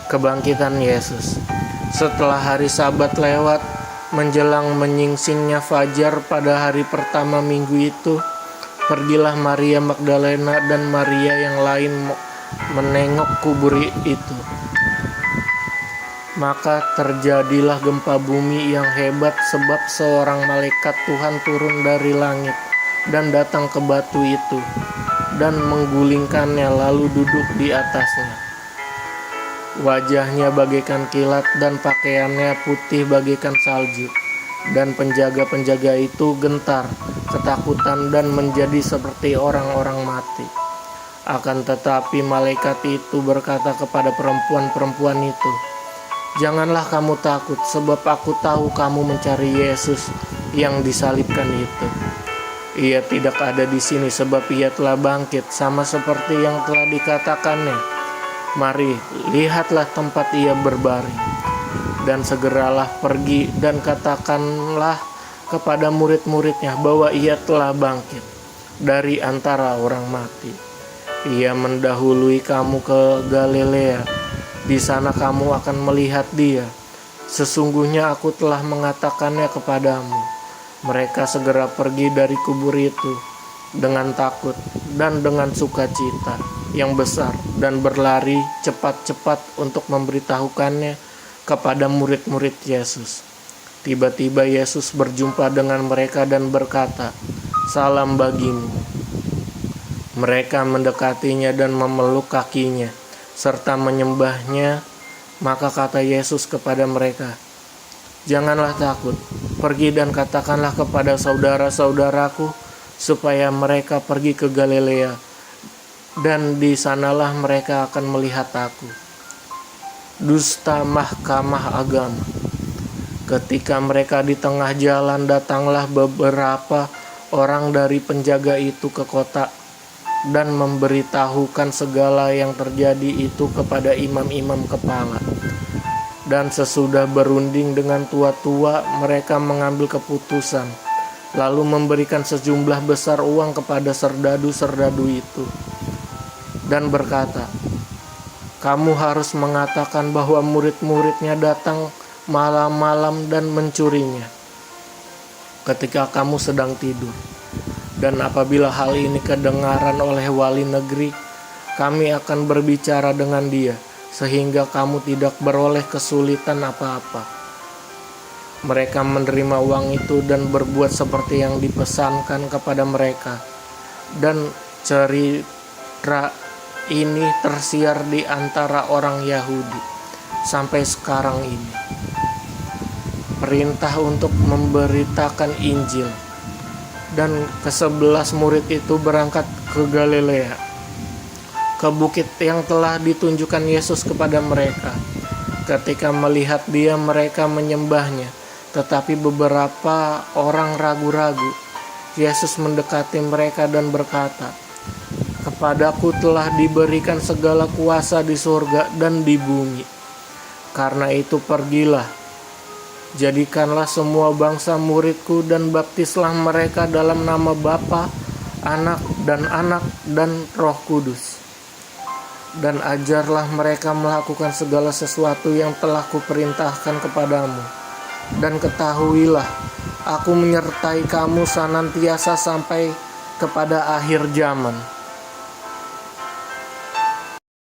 Kebangkitan Yesus. Setelah hari Sabat lewat, menjelang menyingsingnya fajar pada hari pertama minggu itu, pergilah Maria Magdalena dan Maria yang lain menengok kubur itu. Maka terjadilah gempa bumi yang hebat sebab seorang malaikat Tuhan turun dari langit dan datang ke batu itu dan menggulingkannya lalu duduk di atasnya. Wajahnya bagaikan kilat dan pakaiannya putih bagaikan salju. Dan penjaga-penjaga itu gentar, ketakutan dan menjadi seperti orang-orang mati. Akan tetapi malaikat itu berkata kepada perempuan-perempuan itu, "Janganlah kamu takut, sebab aku tahu kamu mencari Yesus yang disalibkan itu. Ia tidak ada di sini sebab ia telah bangkit, sama seperti yang telah dikatakannya. Mari, lihatlah tempat ia berbaring. Dan segeralah pergi dan katakanlah kepada murid-muridnya bahwa ia telah bangkit dari antara orang mati. Ia mendahului kamu ke Galilea. Di sana kamu akan melihat dia. Sesungguhnya aku telah mengatakannya kepadamu." Mereka segera pergi dari kubur itu dengan takut dan dengan sukacita yang besar dan berlari cepat-cepat untuk memberitahukannya kepada murid-murid Yesus. Tiba-tiba Yesus berjumpa dengan mereka dan berkata, "Salam bagimu." Mereka mendekatinya dan memeluk kakinya serta menyembahnya. Maka kata Yesus kepada mereka, "Janganlah takut, pergi dan katakanlah kepada saudara-saudaraku supaya mereka pergi ke Galilea, dan di sanalah mereka akan melihat aku." Dusta Mahkamah Agama. Ketika mereka di tengah jalan, datanglah beberapa orang dari penjaga itu ke kota dan memberitahukan segala yang terjadi itu kepada imam-imam kepala. Dan sesudah berunding dengan tua-tua, mereka mengambil keputusan, lalu memberikan sejumlah besar uang kepada serdadu-serdadu itu, dan berkata, "Kamu harus mengatakan bahwa murid-muridnya datang malam-malam dan mencurinya ketika kamu sedang tidur. Dan apabila hal ini kedengaran oleh wali negeri, kami akan berbicara dengan dia, sehingga kamu tidak beroleh kesulitan apa-apa." Mereka menerima uang itu dan berbuat seperti yang dipesankan kepada mereka. Dan cerita ini tersiar di antara orang Yahudi sampai sekarang ini. Perintah untuk memberitakan Injil. Dan ke-11 murid itu berangkat ke Galilea, ke bukit yang telah ditunjukkan Yesus kepada mereka. Ketika melihat dia, mereka menyembahnya, tetapi beberapa orang ragu-ragu. Yesus mendekati mereka dan berkata, "Kepadaku telah diberikan segala kuasa di surga dan di bumi. Karena itu pergilah, jadikanlah semua bangsa muridku dan baptislah mereka dalam nama Bapa, Anak, dan Roh Kudus. Dan ajarlah mereka melakukan segala sesuatu yang telah kuperintahkan kepadamu. Dan ketahuilah, aku menyertai kamu senantiasa sampai kepada akhir zaman."